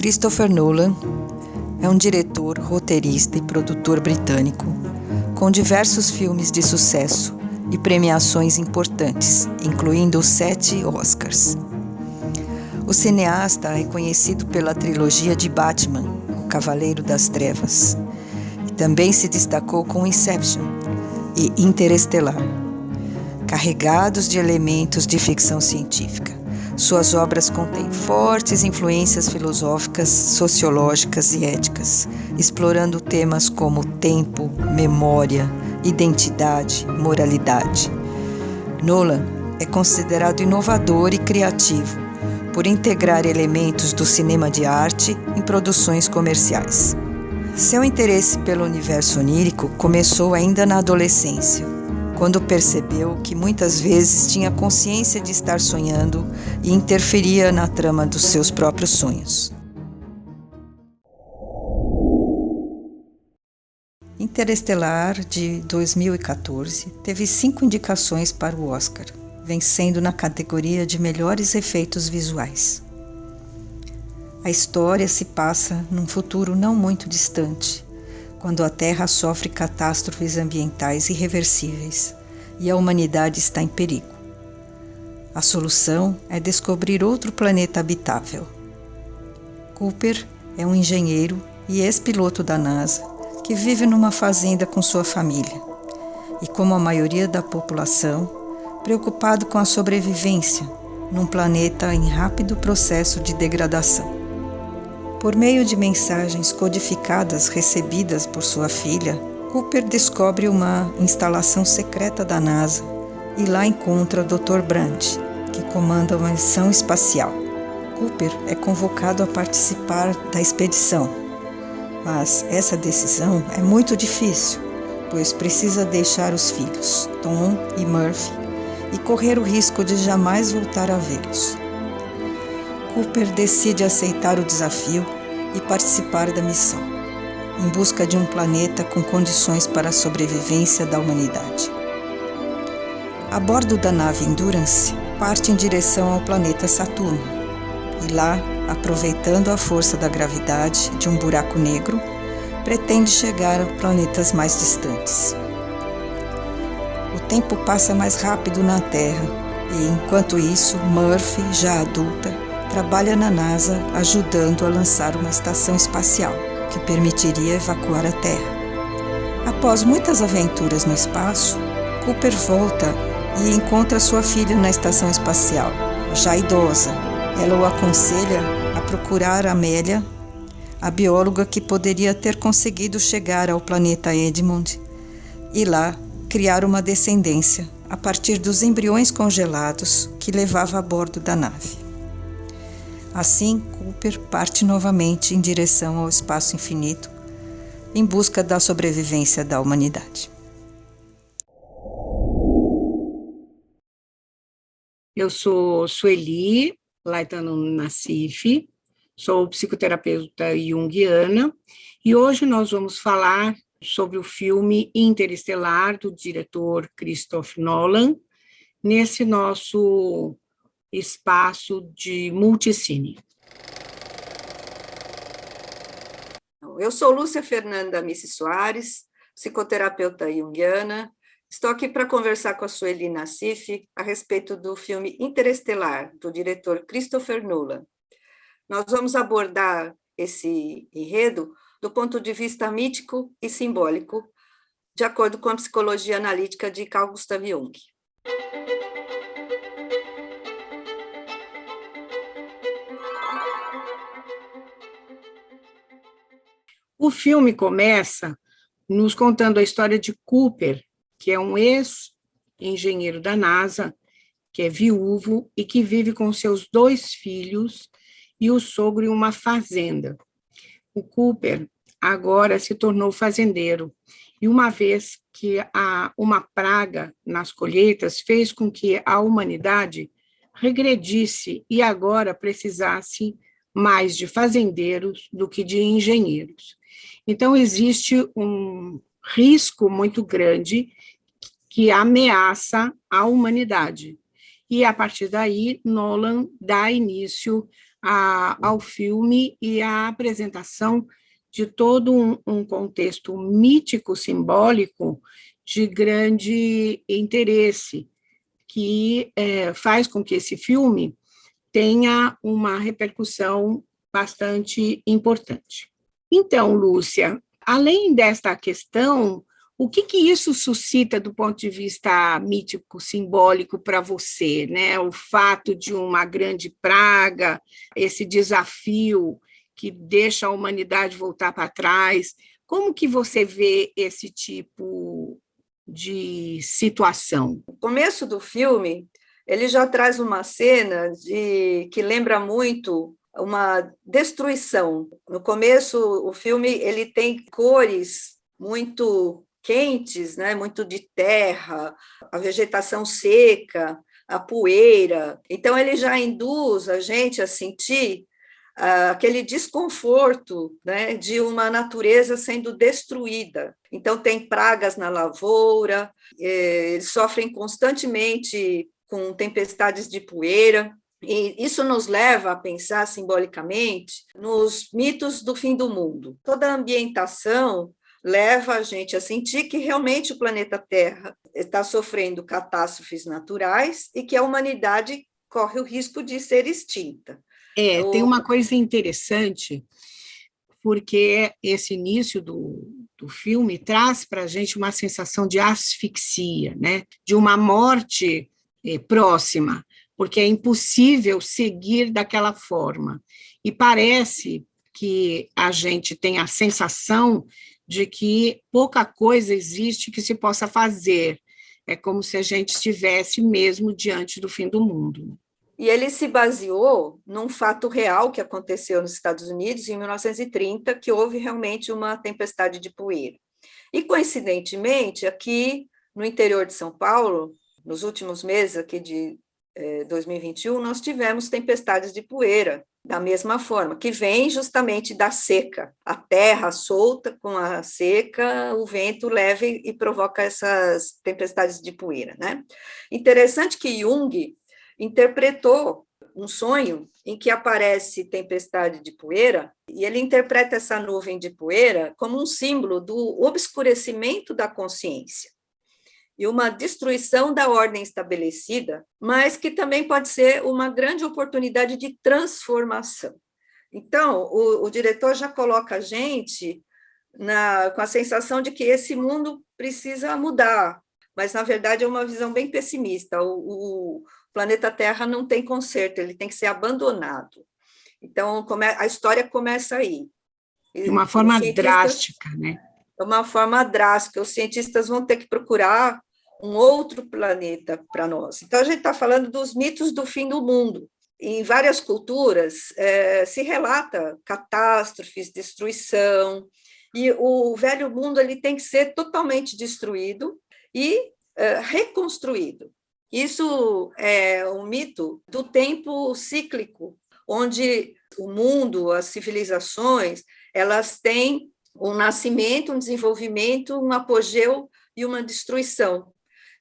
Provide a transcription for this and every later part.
Christopher Nolan é um diretor, roteirista e produtor britânico, com diversos filmes de sucesso e premiações importantes, incluindo 7 Oscars. O cineasta é conhecido pela trilogia de Batman, O Cavaleiro das Trevas, e também se destacou com Inception e Interestelar, carregados de elementos de ficção científica. Suas obras contêm fortes influências filosóficas, sociológicas e éticas, explorando temas como tempo, memória, identidade, moralidade. Nolan é considerado inovador e criativo por integrar elementos do cinema de arte em produções comerciais. Seu interesse pelo universo onírico começou ainda na adolescência, quando percebeu que muitas vezes tinha consciência de estar sonhando e interferia na trama dos seus próprios sonhos. Interestelar, de 2014, teve 5 indicações para o Oscar, vencendo na categoria de melhores efeitos visuais. A história se passa num futuro não muito distante, quando a Terra sofre catástrofes ambientais irreversíveis e a humanidade está em perigo. A solução é descobrir outro planeta habitável. Cooper é um engenheiro e ex-piloto da NASA que vive numa fazenda com sua família e, como a maioria da população, preocupado com a sobrevivência num planeta em rápido processo de degradação. Por meio de mensagens codificadas recebidas por sua filha, Cooper descobre uma instalação secreta da NASA e lá encontra o Dr. Brandt, que comanda uma missão espacial. Cooper é convocado a participar da expedição, mas essa decisão é muito difícil, pois precisa deixar os filhos, Tom e Murphy, e correr o risco de jamais voltar a vê-los. Cooper decide aceitar o desafio e participar da missão, em busca de um planeta com condições para a sobrevivência da humanidade. A bordo da nave Endurance, parte em direção ao planeta Saturno, e lá, aproveitando a força da gravidade de um buraco negro, pretende chegar a planetas mais distantes. O tempo passa mais rápido na Terra e, enquanto isso, Murphy, já adulta, trabalha na NASA ajudando a lançar uma estação espacial que permitiria evacuar a Terra. Após muitas aventuras no espaço, Cooper volta e encontra sua filha na estação espacial, já idosa. Ela o aconselha a procurar Amélia, a bióloga que poderia ter conseguido chegar ao planeta Edmund e lá criar uma descendência a partir dos embriões congelados que levava a bordo da nave. Assim, Cooper parte novamente em direção ao espaço infinito, em busca da sobrevivência da humanidade. Eu sou Sueli Laetano Nassif, sou psicoterapeuta junguiana e hoje nós vamos falar sobre o filme Interestelar, do diretor Christopher Nolan, nesse nosso espaço de multicine. Eu sou Lúcia Fernanda Missi Soares, psicoterapeuta junguiana. Estou aqui para conversar com a Sueli Nassif a respeito do filme Interestelar, do diretor Christopher Nolan. Nós vamos abordar esse enredo do ponto de vista mítico e simbólico, de acordo com a psicologia analítica de Carl Gustav Jung. O filme começa nos contando a história de Cooper, que é um ex-engenheiro da NASA, que é viúvo e que vive com seus 2 filhos e o sogro em uma fazenda. O Cooper agora se tornou fazendeiro, e uma vez que uma praga nas colheitas fez com que a humanidade regredisse e agora precisasse mais de fazendeiros do que de engenheiros. Então, existe um risco muito grande que ameaça a humanidade. E, a partir daí, Nolan dá início ao filme e à apresentação de todo um contexto mítico, simbólico, de grande interesse, que faz com que esse filme tenha uma repercussão bastante importante. Então, Lúcia, além desta questão, o que isso suscita do ponto de vista mítico, simbólico para você, né? O fato de uma grande praga, esse desafio que deixa a humanidade voltar para trás. Como que você vê esse tipo de situação? O começo do filme, ele já traz uma cena que lembra muito uma destruição. No começo, o filme ele tem cores muito quentes, né? Muito de terra, a vegetação seca, a poeira. Então, ele já induz a gente a sentir aquele desconforto, né, de uma natureza sendo destruída. Então, tem pragas na lavoura, eles sofrem constantemente com tempestades de poeira, e isso nos leva a pensar simbolicamente nos mitos do fim do mundo. Toda a ambientação leva a gente a sentir que realmente o planeta Terra está sofrendo catástrofes naturais e que a humanidade corre o risco de ser extinta. Tem uma coisa interessante, porque esse início do filme traz para a gente uma sensação de asfixia, né? De uma morte próxima, porque é impossível seguir daquela forma. E parece que a gente tem a sensação de que pouca coisa existe que se possa fazer. É como se a gente estivesse mesmo diante do fim do mundo. E ele se baseou num fato real que aconteceu nos Estados Unidos em 1930, que houve realmente uma tempestade de poeira. E, coincidentemente, aqui no interior de São Paulo, nos últimos meses aqui de 2021, nós tivemos tempestades de poeira, da mesma forma, que vem justamente da seca. A terra solta com a seca, o vento leva e provoca essas tempestades de poeira, né? Interessante que Jung interpretou um sonho em que aparece tempestade de poeira, e ele interpreta essa nuvem de poeira como um símbolo do obscurecimento da consciência e uma destruição da ordem estabelecida, mas que também pode ser uma grande oportunidade de transformação. Então, o diretor já coloca a gente com a sensação de que esse mundo precisa mudar, mas, na verdade, é uma visão bem pessimista. O planeta Terra não tem conserto, ele tem que ser abandonado. Então, a história começa aí. De uma forma drástica, né? De uma forma drástica. Os cientistas vão ter que procurar um outro planeta para nós. Então, a gente está falando dos mitos do fim do mundo. Em várias culturas, se relata catástrofes, destruição, e o velho mundo ele tem que ser totalmente destruído e reconstruído. Isso é um mito do tempo cíclico, onde o mundo, as civilizações, elas têm um nascimento, um desenvolvimento, um apogeu e uma destruição,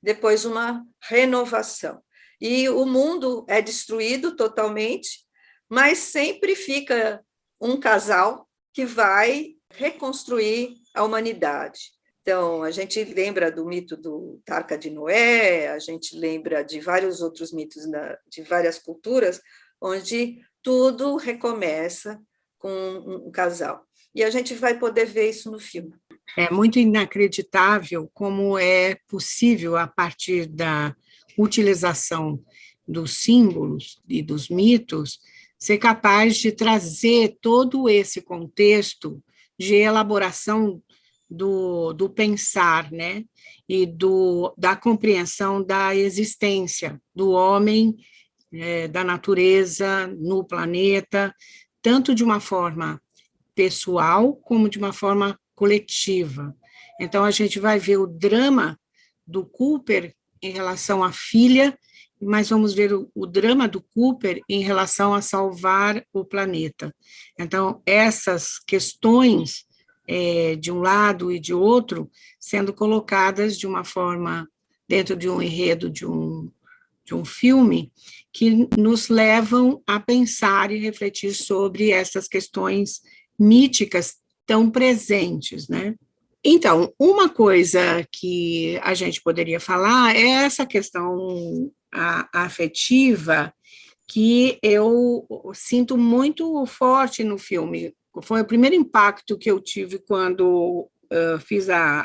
depois uma renovação. E o mundo é destruído totalmente, mas sempre fica um casal que vai reconstruir a humanidade. Então, a gente lembra do mito da Arca de Noé, a gente lembra de vários outros mitos de várias culturas, onde tudo recomeça com um casal. E a gente vai poder ver isso no filme. É muito inacreditável como é possível, a partir da utilização dos símbolos e dos mitos, ser capaz de trazer todo esse contexto de elaboração do pensar, né? E da compreensão da existência do homem, da natureza no planeta, tanto de uma forma pessoal como de uma forma coletiva. Então, a gente vai ver o drama do Cooper em relação à filha, mas vamos ver o drama do Cooper em relação a salvar o planeta. Então, essas questões, de um lado e de outro, sendo colocadas de uma forma dentro de um enredo de um filme, que nos levam a pensar e refletir sobre essas questões míticas tão presentes, né? Então, uma coisa que a gente poderia falar é essa questão afetiva que eu sinto muito forte no filme. Foi o primeiro impacto que eu tive quando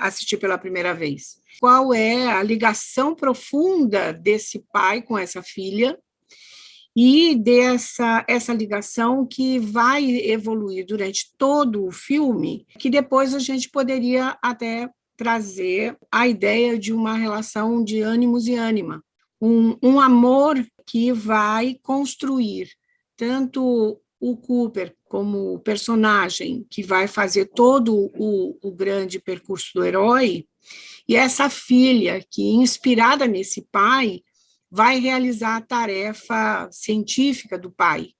assisti pela primeira vez. Qual é a ligação profunda desse pai com essa filha e essa ligação que vai evoluir durante todo o filme, que depois a gente poderia até trazer a ideia de uma relação de ânimos e ânima, um amor que vai construir tanto o Cooper como personagem que vai fazer todo o grande percurso do herói, e essa filha que, inspirada nesse pai, vai realizar a tarefa científica do pai,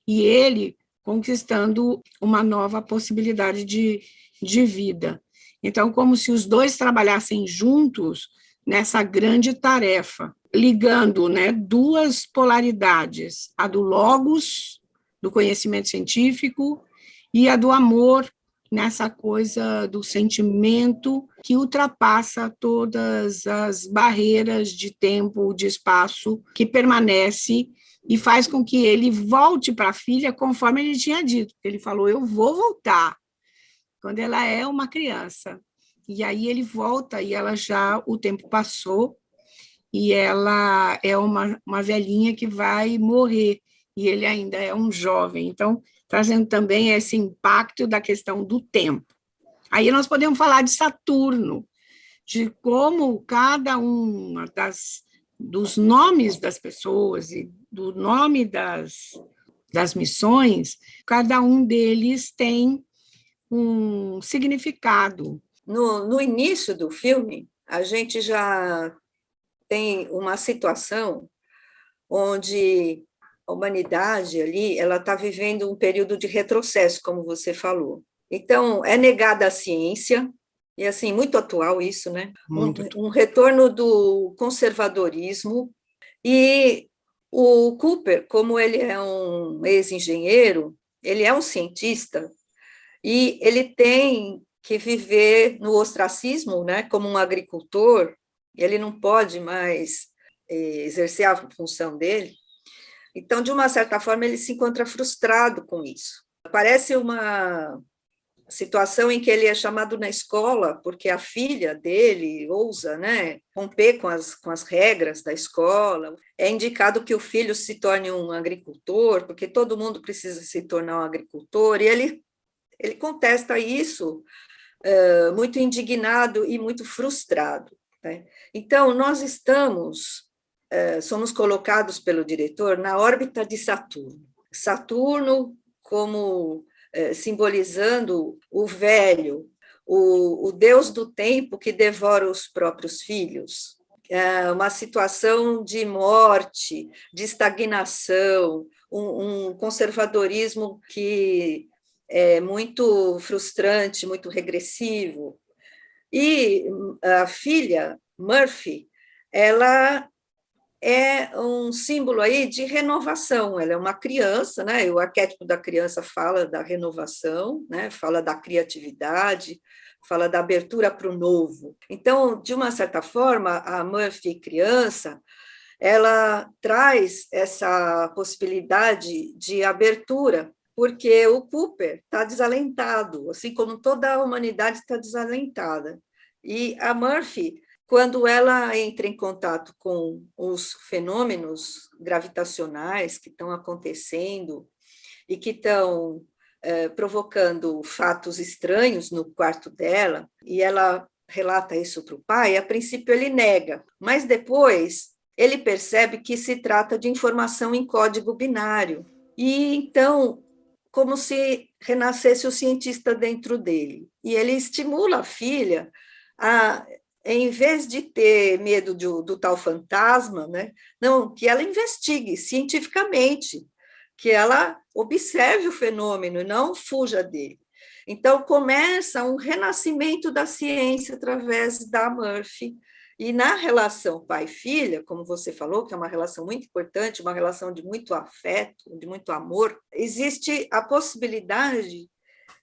e ele conquistando uma nova possibilidade de vida. Então, como se os dois trabalhassem juntos nessa grande tarefa, ligando, né, duas polaridades, a do logos, do conhecimento científico, e a do amor, nessa coisa do sentimento que ultrapassa todas as barreiras de tempo, de espaço, que permanece e faz com que ele volte para a filha conforme ele tinha dito. Ele falou, eu vou voltar, quando ela é uma criança. E aí ele volta e ela já, o tempo passou, e ela é uma velhinha que vai morrer, e ele ainda é um jovem. Então, trazendo também esse impacto da questão do tempo. Aí nós podemos falar de Saturno, de como cada um dos nomes das pessoas e do nome das missões, cada um deles tem um significado. No início do filme, a gente já tem uma situação onde a humanidade ali, ela está vivendo um período de retrocesso, como você falou. Então, é negada a ciência, e assim, muito atual isso, né? Um retorno do conservadorismo, e o Cooper, como ele é um ex-engenheiro, ele é um cientista, e ele tem que viver no ostracismo, né, como um agricultor, ele não pode mais exercer a função dele. Então, de uma certa forma, ele se encontra frustrado com isso. Parece uma situação em que ele é chamado na escola, porque a filha dele ousa, né, romper com as regras da escola. É indicado que o filho se torne um agricultor, porque todo mundo precisa se tornar um agricultor, e ele contesta isso, muito indignado e muito frustrado, né? Então, nós somos colocados pelo diretor na órbita de Saturno. Saturno como simbolizando o velho, o deus do tempo que devora os próprios filhos. Uma situação de morte, de estagnação, um conservadorismo que é muito frustrante, muito regressivo. E a filha, Murphy, ela é um símbolo aí de renovação, ela é uma criança, né? O arquétipo da criança fala da renovação, né? Fala da criatividade, fala da abertura para o novo. Então, de uma certa forma, a Murphy criança, ela traz essa possibilidade de abertura, porque o Cooper está desalentado, assim como toda a humanidade está desalentada. E a Murphy, quando ela entra em contato com os fenômenos gravitacionais que estão acontecendo e que estão provocando fatos estranhos no quarto dela, e ela relata isso para o pai. A princípio ele nega, mas depois ele percebe que se trata de informação em código binário, e então, como se renascesse o cientista dentro dele. E ele estimula a filha a, em vez de ter medo do tal fantasma, né, não, que ela investigue cientificamente, que ela observe o fenômeno e não fuja dele. Então, começa um renascimento da ciência através da Murphy. E na relação pai-filha, como você falou, que é uma relação muito importante, uma relação de muito afeto, de muito amor, existe a possibilidade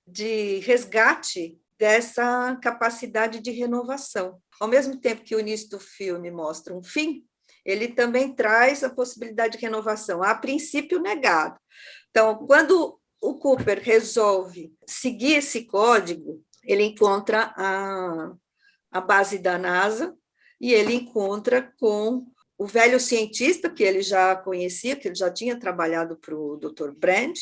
de resgate dessa capacidade de renovação. Ao mesmo tempo que o início do filme mostra um fim, ele também traz a possibilidade de renovação, a princípio negado. Então, quando o Cooper resolve seguir esse código, ele encontra a base da NASA e ele encontra com o velho cientista que ele já conhecia, que ele já tinha trabalhado para o Dr. Brand,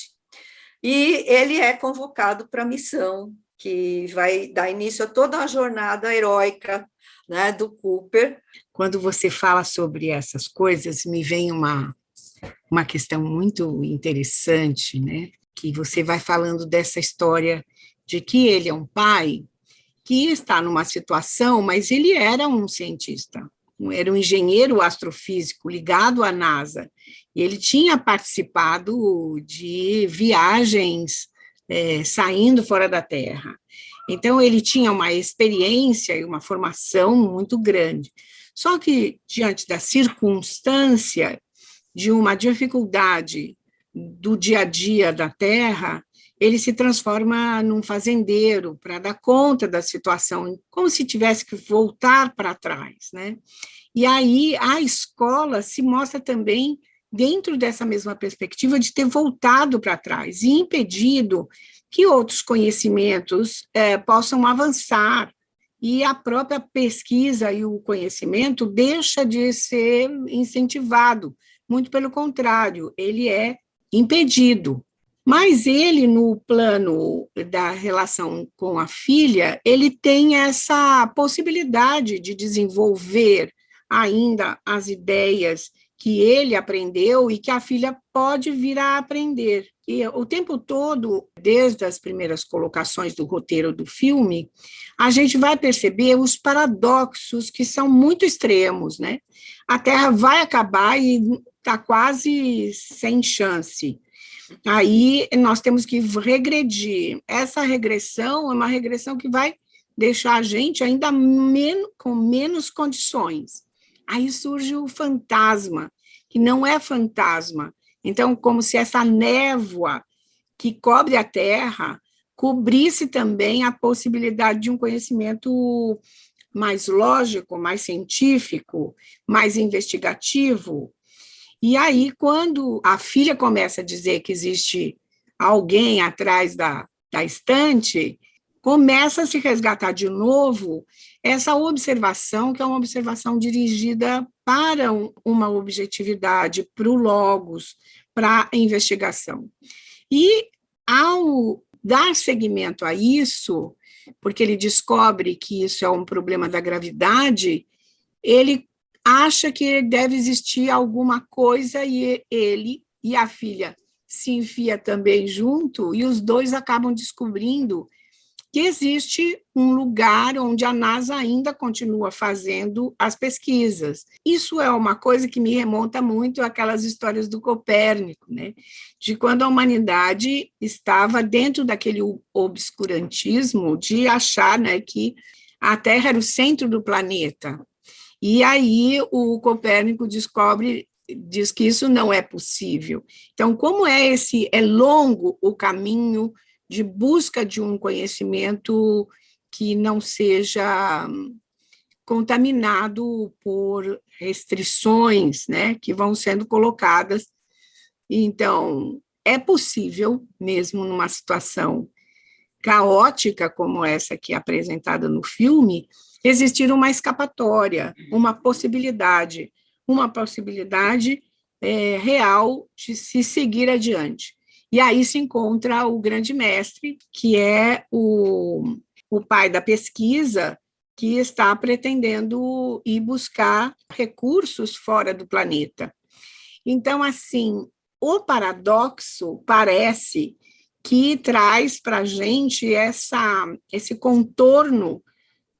e ele é convocado para a missão que vai dar início a toda a jornada heróica, né, do Cooper. Quando você fala sobre essas coisas, me vem uma questão muito interessante, né? Que você vai falando dessa história de que ele é um pai que está numa situação, mas ele era um cientista, era um engenheiro astrofísico ligado à NASA, e ele tinha participado de viagens saindo fora da Terra. Então, ele tinha uma experiência e uma formação muito grande. Só que, diante da circunstância de uma dificuldade do dia a dia da Terra, ele se transforma num fazendeiro para dar conta da situação, como se tivesse que voltar para trás, né? E aí a escola se mostra também dentro dessa mesma perspectiva de ter voltado para trás e impedido que outros conhecimentos possam avançar, e a própria pesquisa e o conhecimento deixa de ser incentivado, muito pelo contrário, ele é impedido. Mas ele, no plano da relação com a filha, ele tem essa possibilidade de desenvolver ainda as ideias que ele aprendeu e que a filha pode vir a aprender. E o tempo todo, desde as primeiras colocações do roteiro do filme, a gente vai perceber os paradoxos que são muito extremos, né? A Terra vai acabar e está quase sem chance. Aí nós temos que regredir. Essa regressão é uma regressão que vai deixar a gente ainda com menos condições. Aí surge o fantasma, que não é fantasma. Então, como se essa névoa que cobre a Terra cobrisse também a possibilidade de um conhecimento mais lógico, mais científico, mais investigativo. E aí, quando a filha começa a dizer que existe alguém atrás da estante, começa a se resgatar de novo essa observação, que é uma observação dirigida para uma objetividade, para o logos, para a investigação. E, ao dar seguimento a isso, porque ele descobre que isso é um problema da gravidade, ele acha que deve existir alguma coisa e ele e a filha se enfia também junto, e os dois acabam descobrindo que existe um lugar onde a NASA ainda continua fazendo as pesquisas. Isso é uma coisa que me remonta muito àquelas histórias do Copérnico, né? De quando a humanidade estava dentro daquele obscurantismo de achar, né, que a Terra era o centro do planeta. E aí o Copérnico diz que isso não é possível. Então, como é longo o caminho de busca de um conhecimento que não seja contaminado por restrições, né, que vão sendo colocadas. Então, é possível, mesmo numa situação caótica como essa que é apresentada no filme, existir uma escapatória, uma possibilidade real de se seguir adiante. E aí se encontra o grande mestre, que é o pai da pesquisa, que está pretendendo ir buscar recursos fora do planeta. Então, assim, o paradoxo parece que traz para a gente esse contorno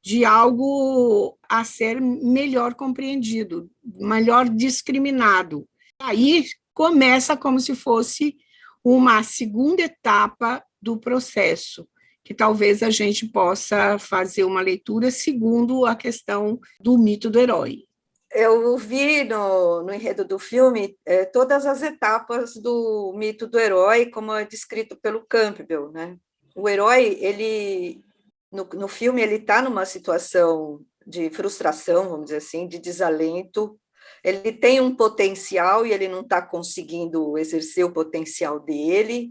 de algo a ser melhor compreendido, melhor discriminado. Aí começa como se fosse uma segunda etapa do processo, que talvez a gente possa fazer uma leitura segundo a questão do mito do herói. Eu vi no enredo do filme todas as etapas do mito do herói, como é descrito pelo Campbell, né? O herói, ele no filme, ele está numa situação de frustração, vamos dizer assim, de desalento. Ele tem um potencial e ele não está conseguindo exercer o potencial dele,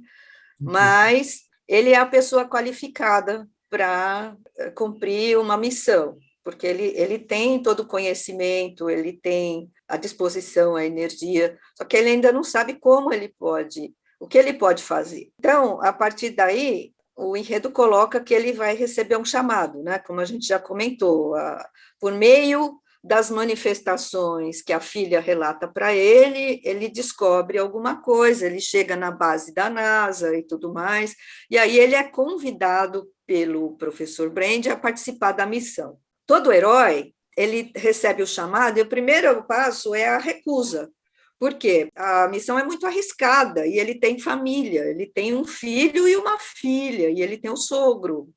mas ele é a pessoa qualificada para cumprir uma missão, porque ele tem todo o conhecimento, ele tem a disposição, a energia, só que ele ainda não sabe como ele pode, o que ele pode fazer. Então, a partir daí, o enredo coloca que ele vai receber um chamado, né? Como a gente já comentou, por meio das manifestações que a filha relata para ele, ele descobre alguma coisa, ele chega na base da NASA e tudo mais, e aí ele é convidado pelo professor Brand a participar da missão. Todo herói, ele recebe o chamado, e o primeiro passo é a recusa, porque a missão é muito arriscada, e ele tem família, ele tem um filho e uma filha, e ele tem um sogro.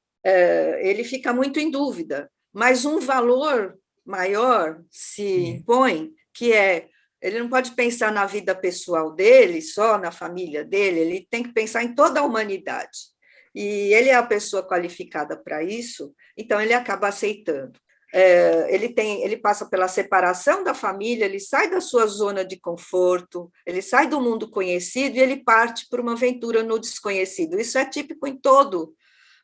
Ele fica muito em dúvida, mas um valor maior se impõe, que ele não pode pensar na vida pessoal dele, só na família dele, ele tem que pensar em toda a humanidade. E ele é a pessoa qualificada para isso, então ele acaba aceitando. Ele passa pela separação da família, ele sai da sua zona de conforto, ele sai do mundo conhecido e ele parte para uma aventura no desconhecido. Isso é típico em todo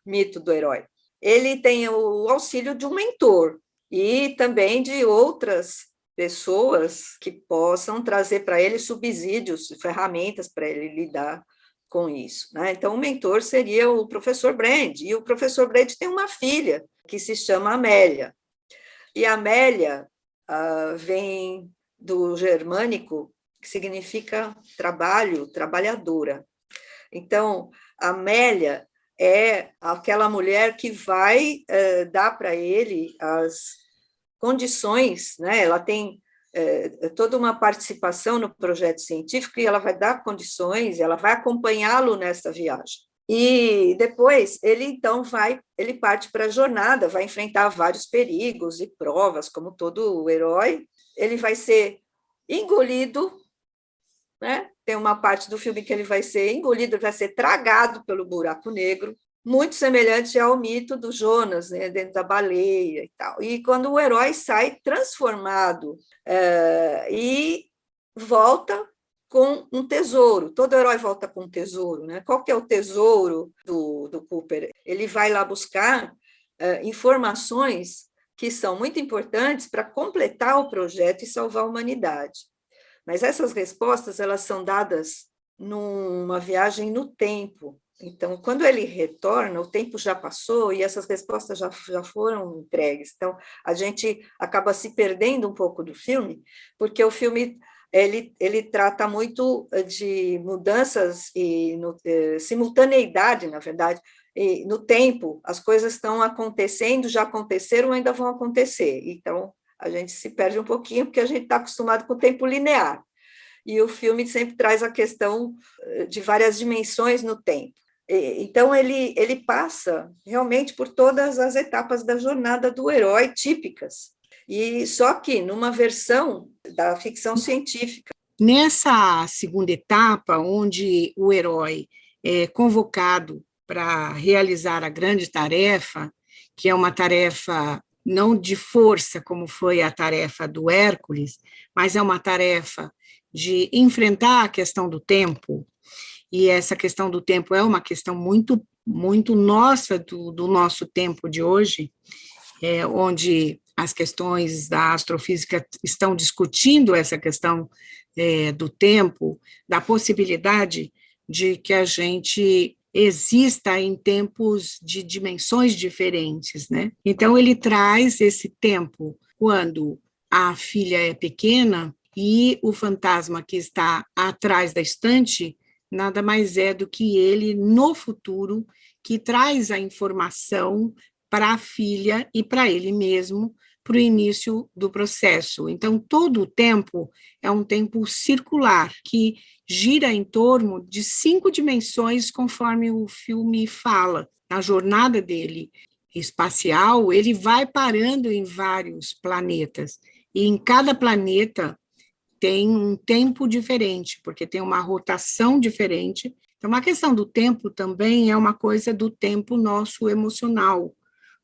mito do herói. Ele tem o auxílio de um mentor e também de outras pessoas que possam trazer para ele subsídios, ferramentas para ele lidar com isso, né? Então, o mentor seria o professor Brand, e o professor Brand tem uma filha que se chama Amélia. E Amélia vem do germânico, que significa trabalho, trabalhadora. Então, Amélia é aquela mulher que vai dar para ele as condições, né? Ela tem toda uma participação no projeto científico e ela vai dar condições, ela vai acompanhá-lo nessa viagem. E depois ele parte para a jornada, vai enfrentar vários perigos e provas, como todo herói. Ele vai ser engolido, né? Tem uma parte do filme que ele vai ser engolido, vai ser tragado pelo buraco negro, muito semelhante ao mito do Jonas, né, dentro da baleia e tal. E quando o herói sai transformado e volta com um tesouro, todo herói volta com um tesouro, né? Qual que é o tesouro do Cooper? Ele vai lá buscar informações que são muito importantes para completar o projeto e salvar a humanidade. Mas essas respostas, elas são dadas numa viagem no tempo. Então, quando ele retorna, o tempo já passou e essas respostas já foram entregues. Então, a gente acaba se perdendo um pouco do filme, porque o filme ele trata muito de mudanças e simultaneidade, na verdade, e no tempo. As coisas estão acontecendo, já aconteceram, ainda vão acontecer. Então, a gente se perde um pouquinho, porque a gente está acostumado com o tempo linear. E o filme sempre traz a questão de várias dimensões no tempo. Então, ele passa realmente por todas as etapas da jornada do herói típicas, e só que numa versão da ficção científica. Nessa segunda etapa, onde o herói é convocado para realizar a grande tarefa, que é uma tarefa não de força, como foi a tarefa do Hércules, mas é uma tarefa de enfrentar a questão do tempo, e essa questão do tempo é uma questão muito, muito nossa, do nosso tempo de hoje, onde as questões da astrofísica estão discutindo essa questão do tempo, da possibilidade de que a gente exista em tempos de dimensões diferentes, né? Então, ele traz esse tempo quando a filha é pequena e o fantasma que está atrás da estante nada mais é do que ele no futuro, que traz a informação para a filha e para ele mesmo, para o início do processo. Então, todo o tempo é um tempo circular, que gira em torno de 5 dimensões, conforme o filme fala. Na jornada dele espacial, ele vai parando em vários planetas, e em cada planeta tem um tempo diferente, porque tem uma rotação diferente. Então, uma questão do tempo também é uma coisa do tempo nosso emocional,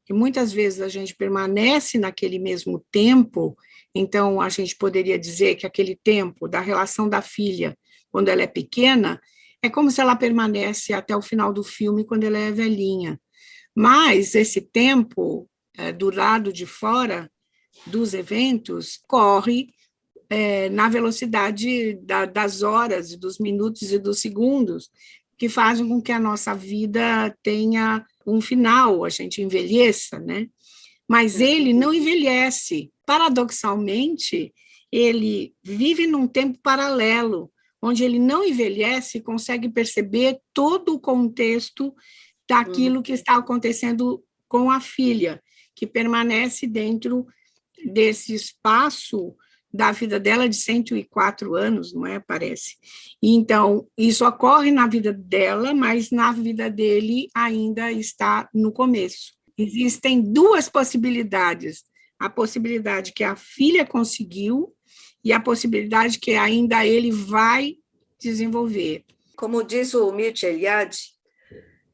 que muitas vezes a gente permanece naquele mesmo tempo, então a gente poderia dizer que aquele tempo da relação da filha, quando ela é pequena, é como se ela permanece até o final do filme, quando ela é velhinha. Mas esse tempo, do lado de fora dos eventos, corre na velocidade das horas, dos minutos e dos segundos, que fazem com que a nossa vida tenha um final, a gente envelheça, né? Mas ele não envelhece. Paradoxalmente, ele vive num tempo paralelo, onde ele não envelhece e consegue perceber todo o contexto daquilo que está acontecendo com a filha, que permanece dentro desse espaço da vida dela de 104 anos, não é? Parece. Então, isso ocorre na vida dela, mas na vida dele ainda está no começo. Existem 2 possibilidades: a possibilidade que a filha conseguiu e a possibilidade que ainda ele vai desenvolver. Como diz o Mircea Eliade,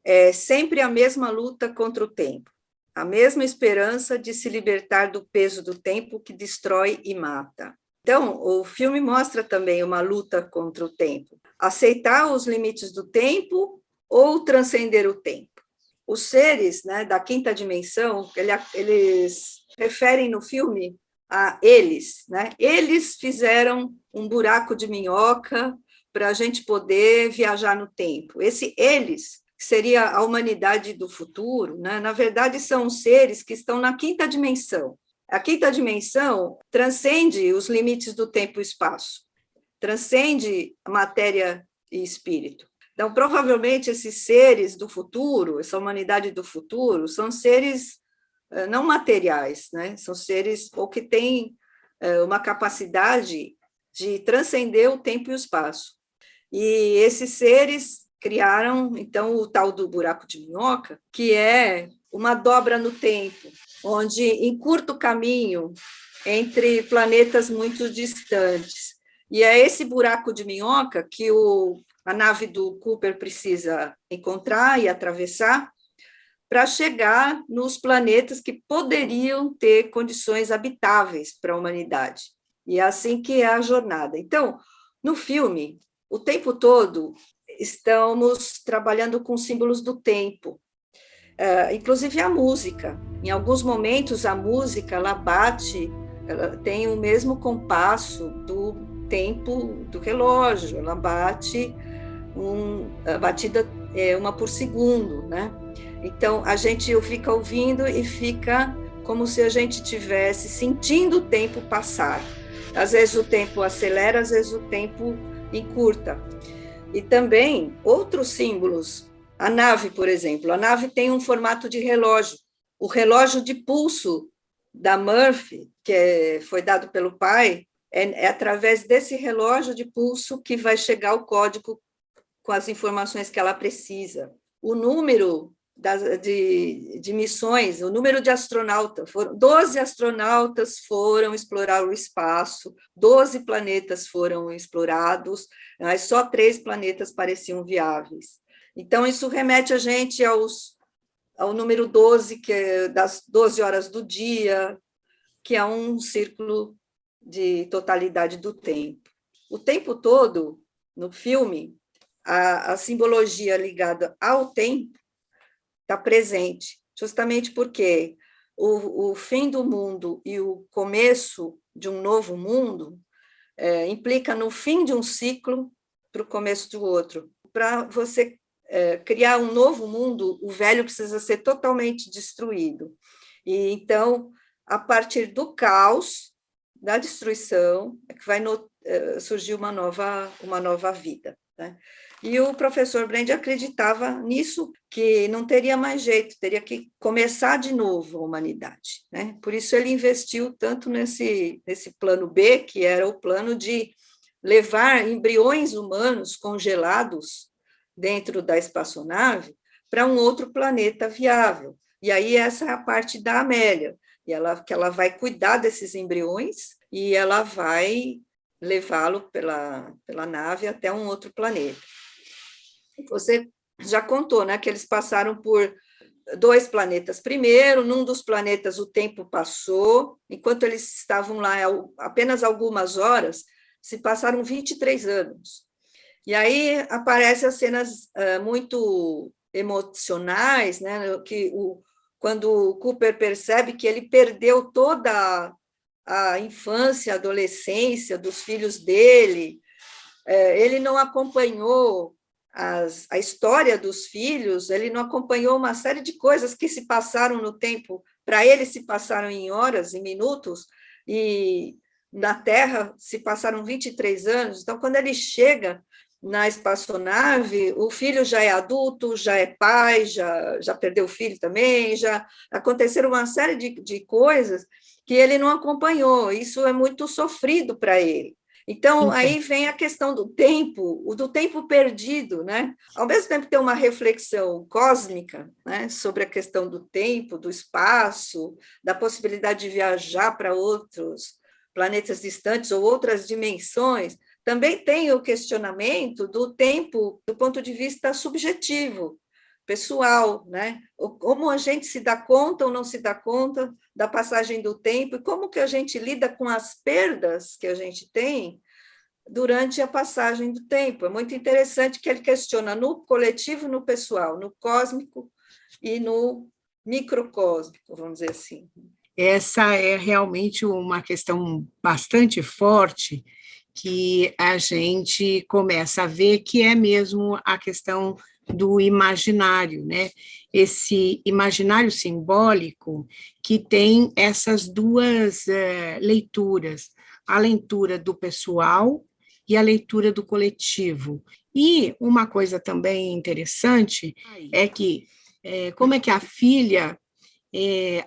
é sempre a mesma luta contra o tempo, a mesma esperança de se libertar do peso do tempo que destrói e mata. Então, o filme mostra também uma luta contra o tempo. Aceitar os limites do tempo ou transcender o tempo. Os seres, né, da quinta dimensão, eles referem no filme a eles, né? Eles fizeram um buraco de minhoca para a gente poder viajar no tempo. Esse eles seria a humanidade do futuro, né? Na verdade, são seres que estão na quinta dimensão. A quinta dimensão transcende os limites do tempo e espaço, transcende matéria e espírito. Então, provavelmente, esses seres do futuro, essa humanidade do futuro, são seres não materiais, né? São seres ou que têm uma capacidade de transcender o tempo e o espaço. E esses seres criaram, então, o tal do buraco de minhoca, que é uma dobra no tempo, onde encurta o caminho entre planetas muito distantes. E é esse buraco de minhoca que a nave do Cooper precisa encontrar e atravessar para chegar nos planetas que poderiam ter condições habitáveis para a humanidade. E é assim que é a jornada. Então, no filme, o tempo todo estamos trabalhando com símbolos do tempo, inclusive a música. Em alguns momentos, a música ela bate, ela tem o mesmo compasso do tempo do relógio, ela bate a batida uma por segundo, né? Então, a gente fica ouvindo e fica como se a gente estivesse sentindo o tempo passar. Às vezes o tempo acelera, às vezes o tempo encurta. E também outros símbolos. A nave, por exemplo, a nave tem um formato de relógio. O relógio de pulso da Murphy, que foi dado pelo pai, é através desse relógio de pulso que vai chegar o código com as informações que ela precisa. O número de missões, o número de astronautas, 12 astronautas foram explorar o espaço, 12 planetas foram explorados, mas só 3 planetas pareciam viáveis. Então, isso remete a gente ao número 12, que é das 12 horas do dia, que é um círculo de totalidade do tempo. O tempo todo, no filme, a simbologia ligada ao tempo está presente, justamente porque o fim do mundo e o começo de um novo mundo implica no fim de um ciclo para o começo do outro. para você criar um novo mundo, o velho precisa ser totalmente destruído. E então, a partir do caos, da destruição, é que vai surgir uma nova vida, né? E o professor Brand acreditava nisso, que não teria mais jeito, teria que começar de novo a humanidade, né? Por isso ele investiu tanto nesse plano B, que era o plano de levar embriões humanos congelados dentro da espaçonave para um outro planeta viável. E aí essa é a parte da Amélia, que ela vai cuidar desses embriões e ela vai levá-lo pela nave até um outro planeta. Você já contou, né, que eles passaram por 2 planetas primeiro, num dos planetas o tempo passou, enquanto eles estavam lá apenas algumas horas, se passaram 23 anos. E aí aparecem as cenas muito emocionais, né, quando o Cooper percebe que ele perdeu toda a infância, a adolescência dos filhos dele, ele não acompanhou a história dos filhos, ele não acompanhou uma série de coisas que se passaram no tempo, para ele se passaram em horas, em minutos, e na Terra se passaram 23 anos. Então, quando ele chega na espaçonave, o filho já é adulto, já é pai, já perdeu o filho também, já aconteceram uma série de coisas que ele não acompanhou. Isso é muito sofrido para ele. Então, aí vem a questão do tempo perdido, né? Ao mesmo tempo que tem uma reflexão cósmica, né, sobre a questão do tempo, do espaço, da possibilidade de viajar para outros planetas distantes ou outras dimensões, também tem o questionamento do tempo do ponto de vista subjetivo, pessoal, né? Como a gente se dá conta ou não se dá conta da passagem do tempo e como que a gente lida com as perdas que a gente tem durante a passagem do tempo. É muito interessante que ele questiona no coletivo e no pessoal, no cósmico e no microcósmico, vamos dizer assim. Essa é realmente uma questão bastante forte que a gente começa a ver que é mesmo a questão do imaginário, né? Esse imaginário simbólico que tem essas duas leituras, a leitura do pessoal e a leitura do coletivo. E uma coisa também interessante é que, como é que a filha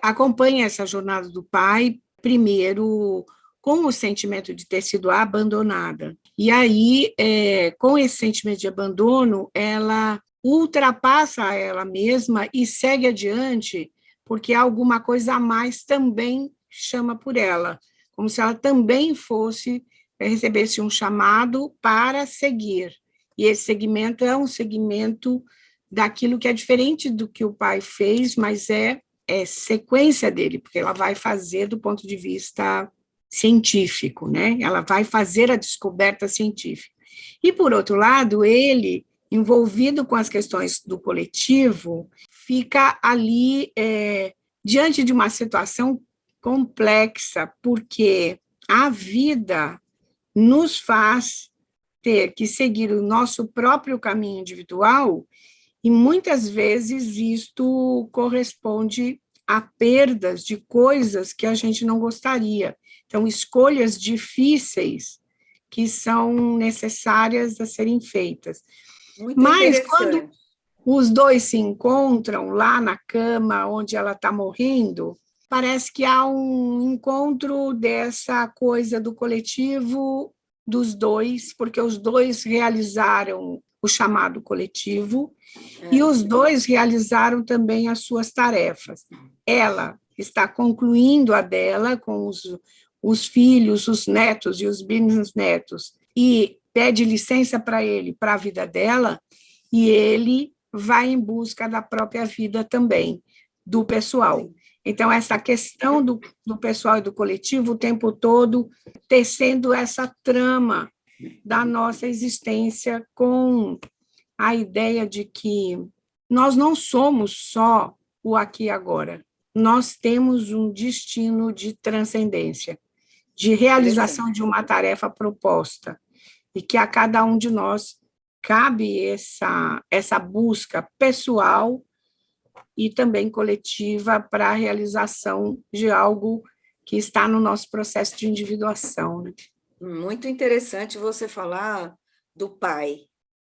acompanha essa jornada do pai, primeiro com o sentimento de ter sido abandonada. E aí, com esse sentimento de abandono, ela ultrapassa ela mesma e segue adiante, porque alguma coisa a mais também chama por ela, como se ela também recebesse um chamado para seguir. E esse segmento é um segmento daquilo que é diferente do que o pai fez, mas é sequência dele, porque ela vai fazer do ponto de vista científico, né? Ela vai fazer a descoberta científica. E, por outro lado, ele, envolvido com as questões do coletivo, fica ali diante de uma situação complexa, porque a vida nos faz ter que seguir o nosso próprio caminho individual, e muitas vezes isto corresponde a perdas de coisas que a gente não gostaria. Então, escolhas difíceis que são necessárias a serem feitas. Muito Mas quando os dois se encontram lá na cama onde ela está morrendo, parece que há um encontro dessa coisa do coletivo dos dois, porque os dois realizaram o chamado coletivo, e os dois realizaram também as suas tarefas. Ela está concluindo a dela com os filhos, os netos e os bisnetos, e pede licença para ele, para a vida dela, e ele vai em busca da própria vida também, do pessoal. Então, essa questão do pessoal e do coletivo o tempo todo tecendo essa trama da nossa existência com a ideia de que nós não somos só o aqui e agora, nós temos um destino de transcendência, de realização de uma tarefa proposta, e que a cada um de nós cabe essa busca pessoal e também coletiva para a realização de algo que está no nosso processo de individuação, né? Muito interessante você falar do pai.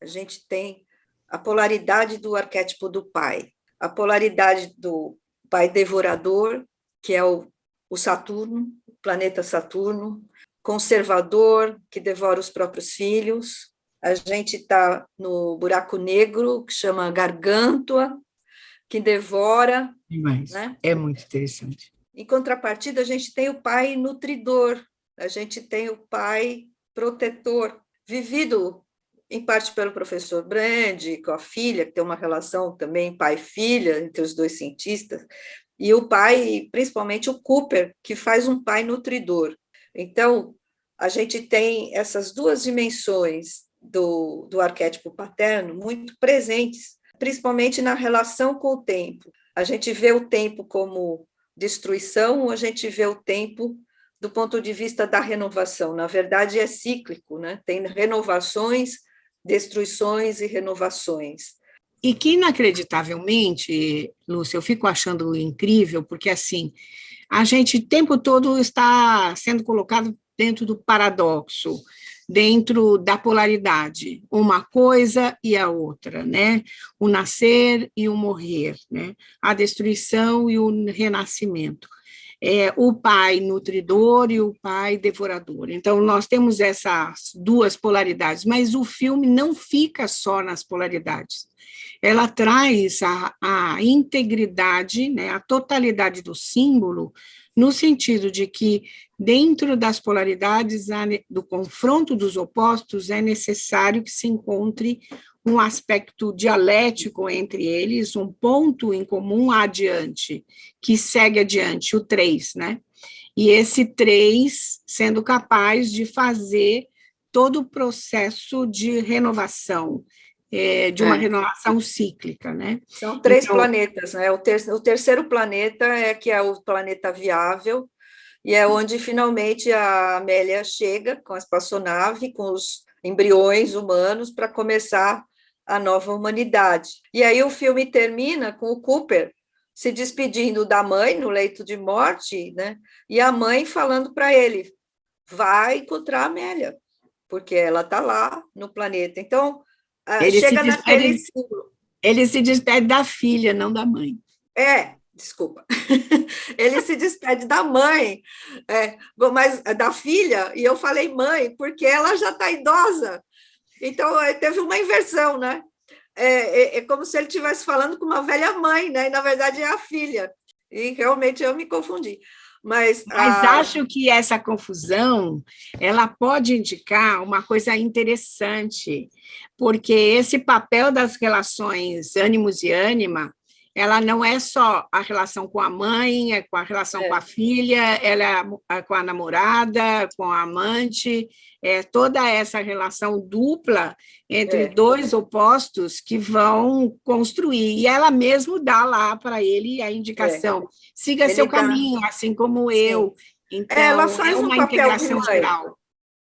A gente tem a polaridade do arquétipo do pai, a polaridade do pai devorador, que é o Saturno, o planeta Saturno, conservador, que devora os próprios filhos. A gente está no buraco negro, que chama Gargântua, que devora. Mas né? é muito interessante. Em contrapartida, a gente tem o pai nutridor, a gente tem o pai protetor, vivido em parte pelo professor Brand, com a filha, que tem uma relação também pai-filha entre os dois cientistas, e o pai, principalmente o Cooper, que faz um pai nutridor. Então, a gente tem essas duas dimensões do arquétipo paterno muito presentes, principalmente na relação com o tempo. A gente vê o tempo como destruição, ou a gente vê o tempo do ponto de vista da renovação. Na verdade, é cíclico, né? Tem renovações, destruições e renovações. E que, inacreditavelmente, Lúcia, eu fico achando incrível, porque, assim, a gente o tempo todo está sendo colocado dentro do paradoxo, dentro da polaridade, uma coisa e a outra, né? O nascer e o morrer, né? A destruição e o renascimento. O pai nutridor e o pai devorador. Então, nós temos essas duas polaridades, mas o filme não fica só nas polaridades. Ela traz a integridade, né, a totalidade do símbolo, no sentido de que, dentro das polaridades, do confronto dos opostos, é necessário que se encontre um aspecto dialético entre eles, um ponto em comum adiante, que segue adiante, o 3, né? E esse 3 sendo capaz de fazer todo o processo de renovação, de uma renovação cíclica, né? São 3 planetas, né? O terceiro planeta que é o planeta viável, e é onde finalmente a Amélia chega com a espaçonave, com os embriões humanos, para começar a nova humanidade. E aí o filme termina com o Cooper se despedindo da mãe no leito de morte, né? E a mãe falando para ele, vai encontrar a Amélia, porque ela está lá no planeta. Então, chega naquele símbolo. Ele se despede da filha, não da mãe. Desculpa. Ele se despede da mãe, mas da filha, e eu falei mãe, porque ela já está idosa. Então, teve uma inversão, né? É como se ele estivesse falando com uma velha mãe, né? E, na verdade, é a filha. E, realmente, eu me confundi. Mas acho que essa confusão, ela pode indicar uma coisa interessante, porque esse papel das relações ânimos e ânima, ela não é só a relação com a mãe, é com a relação com a filha, ela é com a namorada, com a amante, toda essa relação dupla entre dois opostos que vão construir. E ela mesmo dá lá para ele a indicação, siga seu caminho, assim como eu. Então, ela faz uma um papel de integração mãe. geral.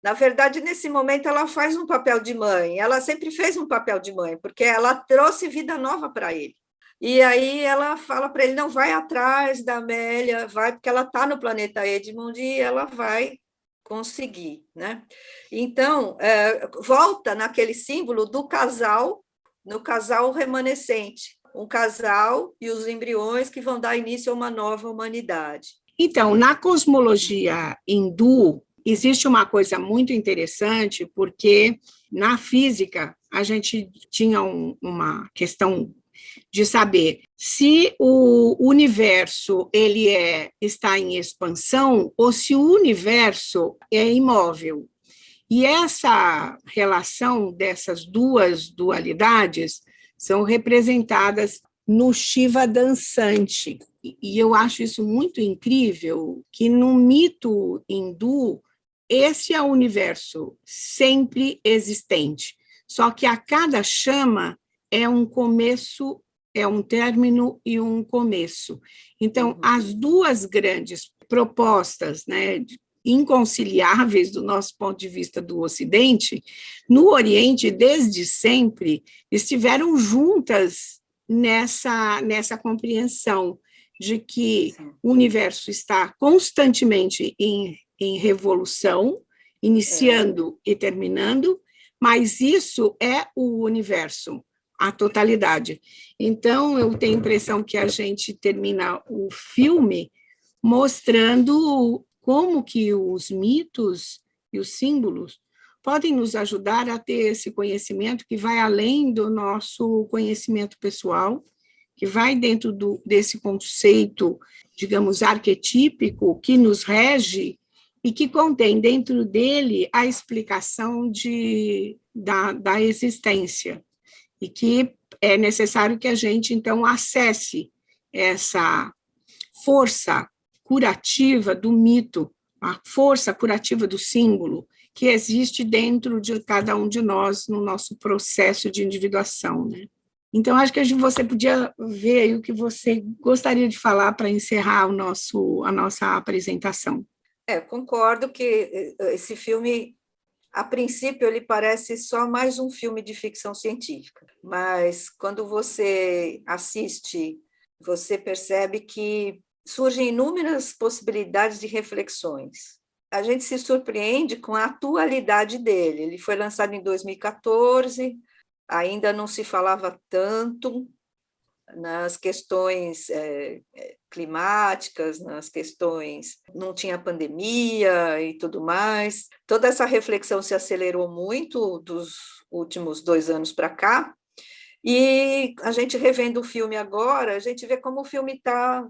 Na verdade, nesse momento, ela faz um papel de mãe. Ela sempre fez um papel de mãe, porque ela trouxe vida nova para ele. E aí ela fala para ele, não, vai atrás da Amélia, vai, porque ela está no planeta Edmund e ela vai conseguir, né? Então, volta naquele símbolo do casal, no casal remanescente, um casal e os embriões que vão dar início a uma nova humanidade. Então, na cosmologia hindu, existe uma coisa muito interessante, porque na física a gente tinha uma questão de saber se o universo ele está em expansão ou se o universo é imóvel. E essa relação dessas duas dualidades são representadas no Shiva dançante. E eu acho isso muito incrível, que no mito hindu, esse é o universo sempre existente. Só que a cada chama é um começo, é um término e um começo. Então, as duas grandes propostas, né, inconciliáveis do nosso ponto de vista do Ocidente, no Oriente, desde sempre, estiveram juntas nessa compreensão de que o universo está constantemente em revolução, iniciando e terminando, mas isso é o universo, a totalidade. Então, eu tenho a impressão que a gente termina o filme mostrando como que os mitos e os símbolos podem nos ajudar a ter esse conhecimento que vai além do nosso conhecimento pessoal, que vai dentro desse conceito, digamos, arquetípico que nos rege e que contém dentro dele a explicação da existência, e que é necessário que a gente, então, acesse essa força curativa do mito, a força curativa do símbolo, que existe dentro de cada um de nós no nosso processo de individuação, né? Então, acho que você podia ver aí o que você gostaria de falar para encerrar a nossa apresentação. Concordo que esse filme, a princípio, ele parece só mais um filme de ficção científica, mas quando você assiste, você percebe que surgem inúmeras possibilidades de reflexões. A gente se surpreende com a atualidade dele. Ele foi lançado em 2014, ainda não se falava tanto nas questões climáticas, nas questões, não tinha pandemia e tudo mais. Toda essa reflexão se acelerou muito dos últimos 2 anos para cá, e a gente revendo o filme agora, a gente vê como o filme está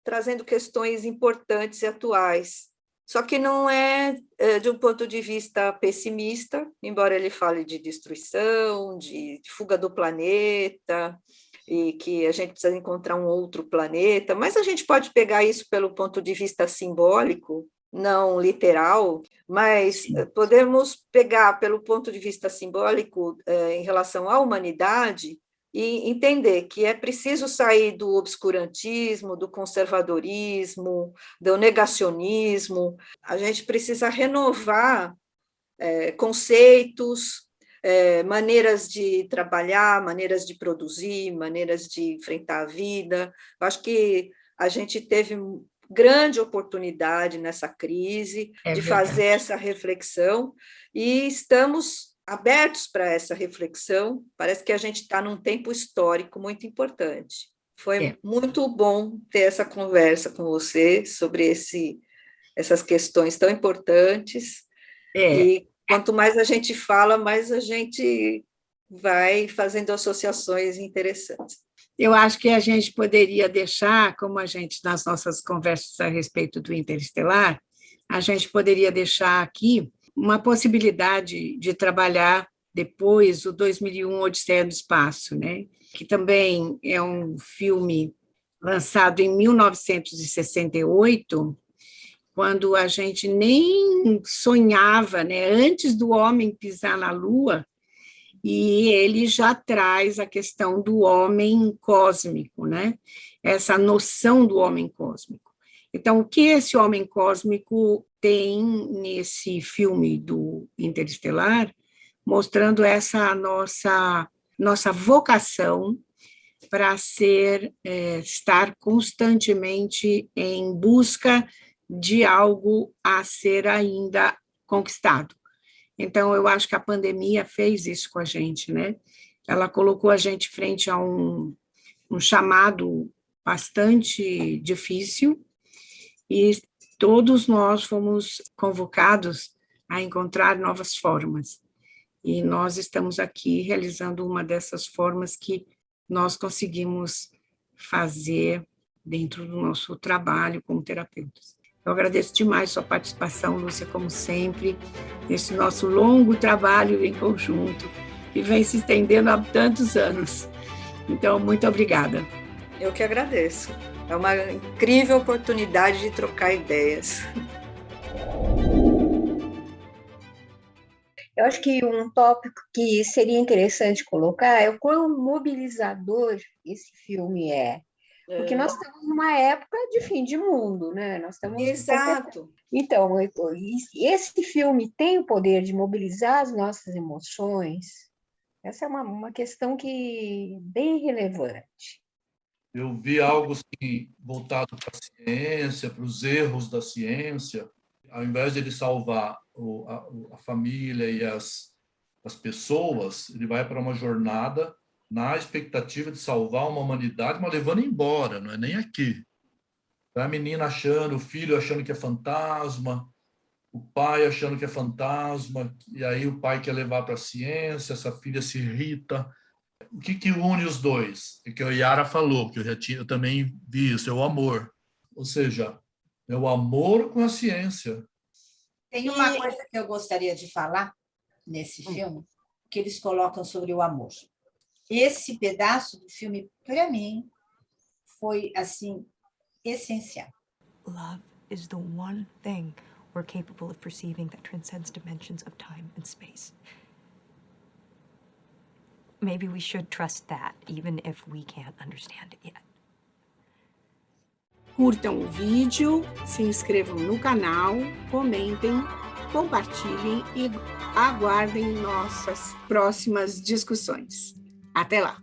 trazendo questões importantes e atuais. Só que não é de um ponto de vista pessimista, embora ele fale de destruição, de fuga do planeta, e que a gente precisa encontrar um outro planeta, mas a gente pode pegar isso pelo ponto de vista simbólico, não literal, mas podemos pegar pelo ponto de vista simbólico em relação à humanidade e entender que é preciso sair do obscurantismo, do conservadorismo, do negacionismo. A gente precisa renovar conceitos, maneiras de trabalhar, maneiras de produzir, maneiras de enfrentar a vida. Eu acho que a gente teve grande oportunidade nessa crise de fazer essa reflexão, e estamos abertos para essa reflexão. Parece que a gente está num tempo histórico muito importante. Foi muito bom ter essa conversa com você sobre essas questões tão importantes, e quanto mais a gente fala, mais a gente vai fazendo associações interessantes. Eu acho que a gente poderia deixar, como a gente, nas nossas conversas a respeito do Interestelar, a gente poderia deixar aqui uma possibilidade de trabalhar depois o 2001, Odisseia no Espaço, né? Que também é um filme lançado em 1968, quando a gente nem sonhava, né? Antes do homem pisar na Lua, e ele já traz a questão do homem cósmico, né? Essa noção do homem cósmico. Então, o que esse homem cósmico tem nesse filme do Interestelar, mostrando essa nossa vocação para estar constantemente em busca de algo a ser ainda conquistado. Então, eu acho que a pandemia fez isso com a gente, né? Ela colocou a gente frente a um chamado bastante difícil, e todos nós fomos convocados a encontrar novas formas. E nós estamos aqui realizando uma dessas formas que nós conseguimos fazer dentro do nosso trabalho como terapeutas. Eu agradeço demais sua participação, Lúcia, como sempre, nesse nosso longo trabalho em conjunto, que vem se estendendo há tantos anos. Então, muito obrigada. Eu que agradeço. É uma incrível oportunidade de trocar ideias. Eu acho que um tópico que seria interessante colocar é o quão mobilizador esse filme é. Porque nós estamos numa época de fim de mundo, né? Nós estamos Exato. Então, esse filme tem o poder de mobilizar as nossas emoções. Essa é uma questão que bem relevante. Eu vi algo assim, voltado para a ciência, para os erros da ciência. Ao invés de ele salvar a família e as pessoas, ele vai para uma jornada na expectativa de salvar uma humanidade, mas levando embora, não é nem aqui. A menina achando, o filho achando que é fantasma, o pai achando que é fantasma, e aí o pai quer levar para a ciência, essa filha se irrita. O que une os dois? É que a Yara falou, que eu também vi isso, é o amor. Ou seja, é o amor com a ciência. Tem uma coisa que eu gostaria de falar nesse filme, que eles colocam sobre o amor. Esse pedaço do filme, para mim, foi, assim, essencial. Love is the one thing we're capable of perceiving that transcends dimensions of time and space. Maybe we should trust that, even if we can't understand it yet. Curtam o vídeo, se inscrevam no canal, comentem, compartilhem e aguardem nossas próximas discussões. Até lá!